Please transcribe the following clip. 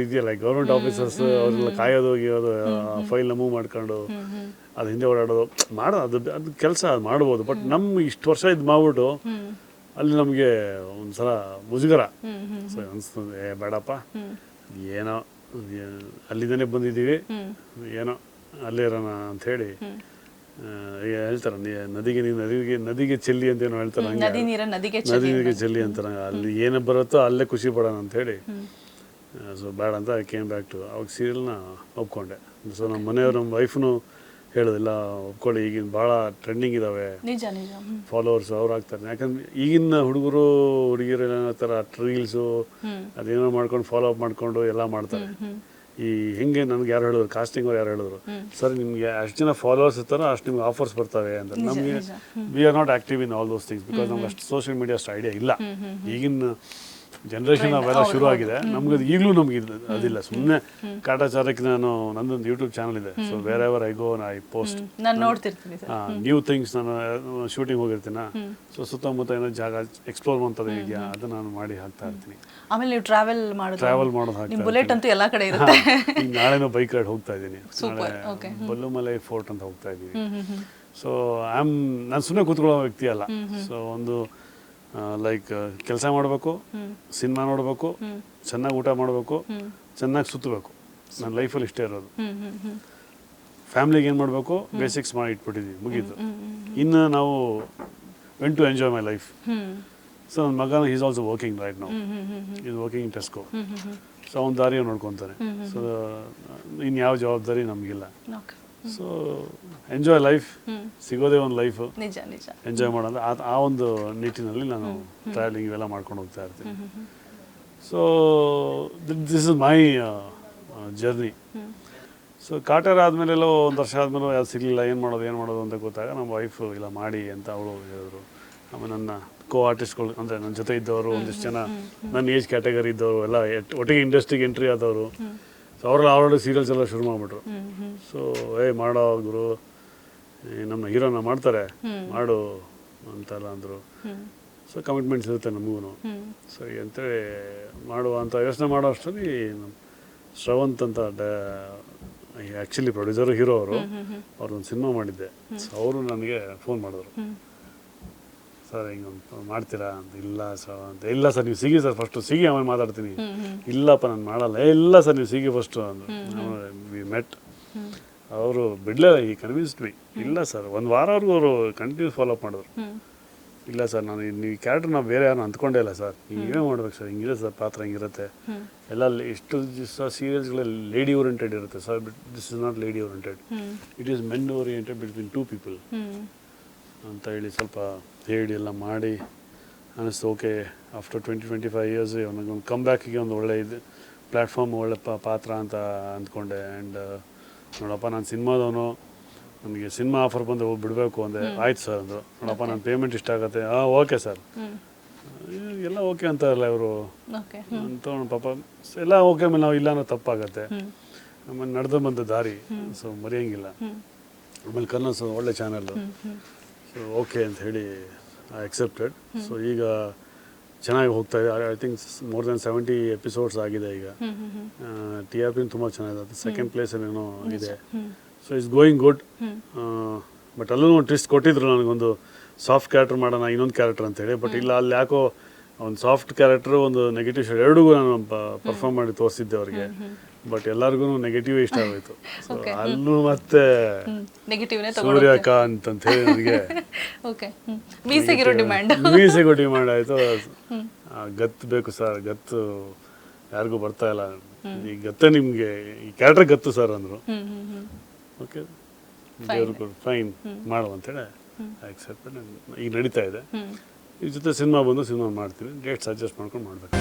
ಇದೆಯಲ್ಲ government officers ಅವರೆಲ್ಲ ಕಾಯೋದು ಗೀಯೋದು ಫೈಲ್ನ ಮೂವ್ ಮಾಡ್ಕೊಂಡು ಅದು ಹಿಂದೆ ಓಡಾಡೋದು ಅದು ಕೆಲಸ ಮಾಡ್ಬೋದು. ಬಟ್ ನಮ್ಮ ಇಷ್ಟು ವರ್ಷ ಇದು ಮಾಡ್ಬಿಟ್ಟು ಅಲ್ಲಿ ನಮಗೆ ಒಂದ್ಸಲ ಮುಜುಗರ ಅನಿಸ್ತದೆ, ಬೇಡಪ್ಪ ಏನೋ ಅಲ್ಲಿಂದನೇ ಬಂದಿದ್ದೀವಿ, ಏನೋ ಅಲ್ಲೇ ಇರೋಣ ಅಂಥೇಳಿ ಹೇಳ್ತಾರೆ. ನದಿಗೆ ಚೆಲ್ಲಿ ಅಂತ ಏನೋ ಹೇಳ್ತಾರೆ, ನದಿಗೆ ಚೆಲ್ಲಿ ಅಂತಾರೆ. ಅಲ್ಲಿ ಏನು ಬರುತ್ತೋ ಅಲ್ಲೇ ಖುಷಿ ಪಡೋಣ ಅಂಥೇಳಿ. ಸೊ ಬೇಡ ಅಂತ ಐ ಕೇಮ್ ಬ್ಯಾಕ್ ಟು ಅವಾಗ ಸೀರಿಯಲ್ನ ಒಪ್ಕೊಂಡೆ. ಸೊ ನಮ್ಮ ಮನೆಯವರು, ನಮ್ಮ ವೈಫ್ನು ಹೇಳೋದಿಲ್ಲ ಒಪ್ಕೊಳ್ಳಿ, ಈಗಿನ ಭಾಳ ಟ್ರೆಂಡಿಂಗ್ ಇದ್ದಾವೆ, ಫಾಲೋವರ್ಸು ಅವ್ರು ಆಗ್ತಾರೆ. ಯಾಕಂದ್ರೆ ಈಗಿನ ಹುಡುಗರು ಹುಡುಗಿಯರು ಏನಾಗ್ತಾರೆ, ರೀಲ್ಸು ಅದೇನೋ ಮಾಡ್ಕೊಂಡು ಫಾಲೋ ಅಪ್ ಮಾಡ್ಕೊಂಡು ಎಲ್ಲ ಮಾಡ್ತಾರೆ. ಈ ಹೆಂಗೆ ನನಗೆ ಯಾರು ಹೇಳಿದ್ರು, ಕಾಸ್ಟಿಂಗ್ ಅವ್ರು ಯಾರು ಹೇಳಿದ್ರು, ಸರ್ ನಿಮಗೆ ಅಷ್ಟು ಜನ ಫಾಲೋವರ್ಸ್ ಇರ್ತಾರೋ ಅಷ್ಟು ನಿಮ್ಗೆ ಆಫರ್ಸ್ ಬರ್ತವೆ ಅಂತ. ನಮಗೆ we are not active in all those things because ನಮ್ಗೆ ಅಷ್ಟು ಸೋಷಿಯಲ್ ಮೀಡಿಯಾ ಅಷ್ಟು ಐಡಿಯಾ ಇಲ್ಲ. ಈಗಿನ ಜನ್ರೇಷನ್ ಅವೆಲ್ಲ ಶುರು ಆಗಿದೆ, ನಮ್ಗೆ ಈಗಲೂ ನಮ್ಗೆ ಅದಿಲ್ಲ. ಸುಮ್ಮನೆ ಕಾಟಾಚಾರಕ್ಕೆ ನಂದೊಂದು ಯೂಟ್ಯೂಬ್ ಚಾನಲ್ ಇದೆ. So wherever I go I post new things. ನಾನು ಶೂಟಿಂಗ್ ಹೋಗಿರ್ತೀನ, ಸೊ ಸುತ್ತಮುತ್ತ ಏನೋ ಜಾಗ ಎಕ್ಸ್ಪ್ಲೋರ್ ಮಾಡ್ತದೆ ಇದೆಯಾ ಅದು ನಾನು ಮಾಡಿ ಹಾಕ್ತಾ ಇರ್ತೀನಿ. ಆಮೇಲೆ ನೀವು ಟ್ರಾವೆಲ್ ಮಾಡೋದು ಹಾಕ್ತಾ ಬುಲೆಟ್ ಅಂತೂ ಎಲ್ಲ ಕಡೆ ಇರುತ್ತೆ. ಈಗ ನಾಳೆನೋ ಬೈಕ್ ರೈಡ್ ಹೋಗ್ತಾ ಇದ್ದೀನಿ, ಬಲ್ಲುಮಲೈ ಫೋರ್ಟ್ ಅಂತ ಹೋಗ್ತಾ ಇದ್ದೀನಿ. ಸೊ ನಾನು ಸುಮ್ಮನೆ ಕೂತ್ಕೊಳ್ಳೋ ವ್ಯಕ್ತಿ ಅಲ್ಲ. ಸೊ ಒಂದು ಲೈಕ್ ಕೆಲಸ ಮಾಡಬೇಕು, ಸಿನಿಮಾ ನೋಡಬೇಕು, ಚೆನ್ನಾಗಿ ಊಟ ಮಾಡಬೇಕು, ಚೆನ್ನಾಗಿ ಸುತ್ತಬೇಕು. ನನ್ನ ಲೈಫಲ್ಲಿ ಇಷ್ಟೇ ಇರೋದು. ಫ್ಯಾಮ್ಲಿಗೆ ಏನು ಮಾಡಬೇಕು ಬೇಸಿಕ್ಸ್ ಮಾಡಿ ಇಟ್ಬಿಟ್ಟಿದ್ದೀವಿ, ಮುಗೀತು. ಇನ್ನು ನಾವು went to enjoy my life. So ನನ್ನ ಮಗನ ಈಸ್ ಆಲ್ಸೋ ವರ್ಕಿಂಗ್ ರೈಟ್ ನಾವು, is working in Tesco. So ಅವ್ನ ದಾರಿಯ ನೋಡ್ಕೊತಾನೆ. ಸೊ ಇನ್ಯಾವ ಜವಾಬ್ದಾರಿ ನಮಗಿಲ್ಲ. ಸೊ ಎಂಜಾಯ್ ಲೈಫ್, ಸಿಗೋದೇ ಒಂದು ಲೈಫು, ಎಂಜಾಯ್ ಮಾಡೋದು. ಆ ಒಂದು ನಿಟ್ಟಿನಲ್ಲಿ ನಾನು ಟ್ರಾವೆಲಿಂಗ್ ಇವೆಲ್ಲ ಮಾಡ್ಕೊಂಡು ಹೋಗ್ತಾ ಇರ್ತೀನಿ. So this is my journey. So Kaatera ಆದಮೇಲೆಲ್ಲೋ ಒಂದು ವರ್ಷ ಆದಮೇಲೆ ಯಾವ್ದು ಸಿಗಲಿಲ್ಲ, ಏನು ಮಾಡೋದು ಅಂತ ಗೊತ್ತಾಗ ನಮ್ಮ ವೈಫು ಇಲ್ಲ ಮಾಡಿ ಅಂತ ಅವಳು ಹೇಳಿದ್ರು. ಆಮೇಲೆ ನನ್ನ ಕೋ ಆರ್ಟಿಸ್ಟ್ಗಳು, ಅಂದರೆ ನನ್ನ ಜೊತೆ ಇದ್ದವರು ಒಂದಿಷ್ಟು ಜನ ನನ್ನ ಏಜ್ ಕ್ಯಾಟಗರಿ ಇದ್ದವರು ಎಲ್ಲ ಒಟ್ಟಿಗೆ ಇಂಡಸ್ಟ್ರಿಗೆ ಎಂಟ್ರಿ ಆದವರು. ಸೊ ಅವರೆಲ್ಲ ಆಲ್ರೆಡಿ ಸೀರಿಯಲ್ಸ್ ಎಲ್ಲ ಶುರು ಮಾಡಿಬಿಟ್ರು. ಸೊ ಮಾಡೋ ಗುರು, ನಮ್ಮ ಹೀರೋನ ಮಾಡ್ತಾರೆ, ಮಾಡು ಅಂತೆಲ್ಲ ಅಂದರು. ಸೊ ಕಮಿಟ್ಮೆಂಟ್ಸ್ ಇರುತ್ತೆ ನಮಗೂ. ಸೊ ಅಂತೇಳಿ ಮಾಡುವ ಅಂತ ಯೋಚನೆ ಮಾಡೋ ಅಷ್ಟರಲ್ಲಿ ಶ್ರವಂತ್ ಅಂತ ಆ್ಯಕ್ಚುಲಿ ಪ್ರೊಡ್ಯೂಸರು ಹೀರೋ ಅವ್ರೊಂದು ಸಿನಿಮಾ ಮಾಡಿದ್ದೆ. ಸೊ ಅವರು ನನಗೆ ಫೋನ್ ಮಾಡಿದ್ರು, ಸರ್ ಹಿಂಗೆ ಮಾಡ್ತೀರಾ ಅಂತ. ಇಲ್ಲ ಸರ್ ನೀವು ಸಿಗಿ ಸರ್ ಫಸ್ಟು, ಸಿಗಿ ಆಮೇಲೆ ಮಾತಾಡ್ತೀನಿ. ಇಲ್ಲಪ್ಪ ನಾನು ಮಾಡಲ್ಲ. ಇಲ್ಲ ಸರ್ ನೀವು ಸಿಗಿ ಫಸ್ಟು ಅಂದರು. We met. ಅವರು ಬಿಡಲೇ ಈ ಕನ್ವಿನ್ಸ್ಡ್ ಮಿ. ಇಲ್ಲ ಸರ್, ಒಂದು ವಾರವರೆಗೂ ಅವರು ಕಂಟಿನ್ಯೂಸ್ ಫಾಲೋ ಅಪ್ ಮಾಡಿದ್ರು. ಇಲ್ಲ ಸರ್ ನಾನು ನೀವು ಕ್ಯಾರೆಕ್ಟರ್ ನಾವು ಬೇರೆ ಯಾರು ಅಂದ್ಕೊಂಡೇ ಇಲ್ಲ ಸರ್, ನೀವೇ ಮಾಡ್ಬೇಕು ಸರ್, ಹಿಂಗಿದೆ ಸರ್ ಪಾತ್ರ, ಹಿಂಗಿರುತ್ತೆ ಎಲ್ಲ. ಎಷ್ಟು ದಿವಸ ಸೀರಿಯಲ್ಸ್ಗಳಲ್ಲಿ ಲೇಡಿ ಓರಿಯೆಂಟೆಡ್ ಇರುತ್ತೆ sir, this is not lady oriented, it is men oriented between two people ಅಂತ ಹೇಳಿ ಸ್ವಲ್ಪ ಹೇಳಿ ಎಲ್ಲ ಮಾಡಿ ಅನ್ನಿಸ್ತು. ಓಕೆ, ಆಫ್ಟರ್ 20-25 ಇಯರ್ಸ್ ಒಂದು ಕಮ್ ಬ್ಯಾಕಿಗೆ ಒಂದು ಒಳ್ಳೆ ಇದು ಪ್ಲ್ಯಾಟ್ಫಾರ್ಮ್, ಒಳ್ಳೆ ಪಾತ್ರ ಅಂತ ಅಂದ್ಕೊಂಡೆ. ಆ್ಯಂಡ್ ನೋಡಪ್ಪ ನಾನು ಸಿನಿಮಾದವನು, ನನಗೆ ಸಿನಿಮಾ ಆಫರ್ ಬಂದು ಹೋಗಿ ಬಿಡಬೇಕು ಅಂದೆ. ಆಯ್ತು ಸರ್ ಅಂದರು. ನೋಡಪ್ಪ ನನ್ನ ಪೇಮೆಂಟ್ ಇಷ್ಟ ಆಗುತ್ತೆ. ಓಕೆ ಸರ್, ಎಲ್ಲ ಓಕೆ ಅಂತಾರಲ್ಲ ಇವರು ಅಂತ ಪಾಪ ಎಲ್ಲ ಓಕೆ. ಆಮೇಲೆ ನಾವು ಇಲ್ಲ ಅನ್ನೋ ತಪ್ಪಾಗತ್ತೆ. ಆಮೇಲೆ ನಡೆದು ಬಂದ ದಾರಿ, ಸೊ ಮರೆಯೋಂಗಿಲ್ಲ. ಆಮೇಲೆ ಕನ್ನಸ್ ಒಳ್ಳೆ ಚಾನಲ್ಲು. ಸೊ ಓಕೆ ಅಂತ ಹೇಳಿ ಐ ಅಕ್ಸೆಪ್ಟೆಡ್. ಸೊ ಈಗ ಚೆನ್ನಾಗಿ ಹೋಗ್ತಾ ಇದೆ. I think more than 70 episodes ಆಗಿದೆ ಈಗ. TRP ತುಂಬ ಚೆನ್ನಾಗಿದೆ. ಅದು ಸೆಕೆಂಡ್ ಪ್ಲೇಸಲ್ಲೇನೋ ಇದೆ. So it's going good. But ಅಲ್ಲೂ ಒಂದು ಟ್ವಿಸ್ಟ್ ಕೊಟ್ಟಿದ್ರು ನನಗೊಂದು ಸಾಫ್ಟ್ ಕ್ಯಾರೆಕ್ಟರ್ ಮಾಡೋಣ, ಇನ್ನೊಂದು ಕ್ಯಾರೆಕ್ಟರ್ ಅಂತೇಳಿ. ಬಟ್ ಇಲ್ಲ, ಅಲ್ಲಿ ಯಾಕೋ ಒಂದು ಸಾಫ್ಟ್ ಕ್ಯಾರೆಕ್ಟರ್, ಒಂದು ನೆಗೆಟಿವ್ ಶೇಡ್ ಎರಡಿಗೂ ನಾನು ಪರ್ಫಾರ್ಮ್ ಮಾಡಿ ತೋರಿಸಿದ್ದೆ ಅವ್ರಿಗೆ. ಬಟ್ ಎಲ್ಲರಿಗೂ ನೆಗೆಟಿವ್ ಇಷ್ಟ ಆಗೋಯ್ತು. ಸೊ ಅಲ್ಲೂ ಮತ್ತೆ ಸೂರ್ಯಕಾಂತ್ ಅಂತ ಹೇಳಿ ನನಗೆ ಮೀಸೆಗೂ ಡಿಮ್ಯಾಂಡ್ ಆಯಿತು. ಗತ್ತು ಬೇಕು ಸರ್, ಗತ್ತು ಯಾರಿಗೂ ಬರ್ತಾ ಇಲ್ಲ, ಈ ಗತ್ತೆ ನಿಮಗೆ, ಈ ಕ್ಯಾರೆಕ್ಟರ್ ಗತ್ತು ಸರ್ ಅಂದರು. ಓಕೆ, ದೇವ್ರು ಫೈನ್ ಮಾಡುವ ಅಂತೇಳಿ ಆಕ್ಸೆಪ್ಟ್. ಈಗ ನಡೀತಾ ಇದೆ. ಈ ಜೊತೆ ಸಿನಿಮಾ ಬಂದು ಸಿನಿಮಾ ಮಾಡ್ತೀವಿ, ಡೇಟ್ಸ್ ಅಡ್ಜಸ್ಟ್ ಮಾಡ್ಕೊಂಡು ಮಾಡಬೇಕು.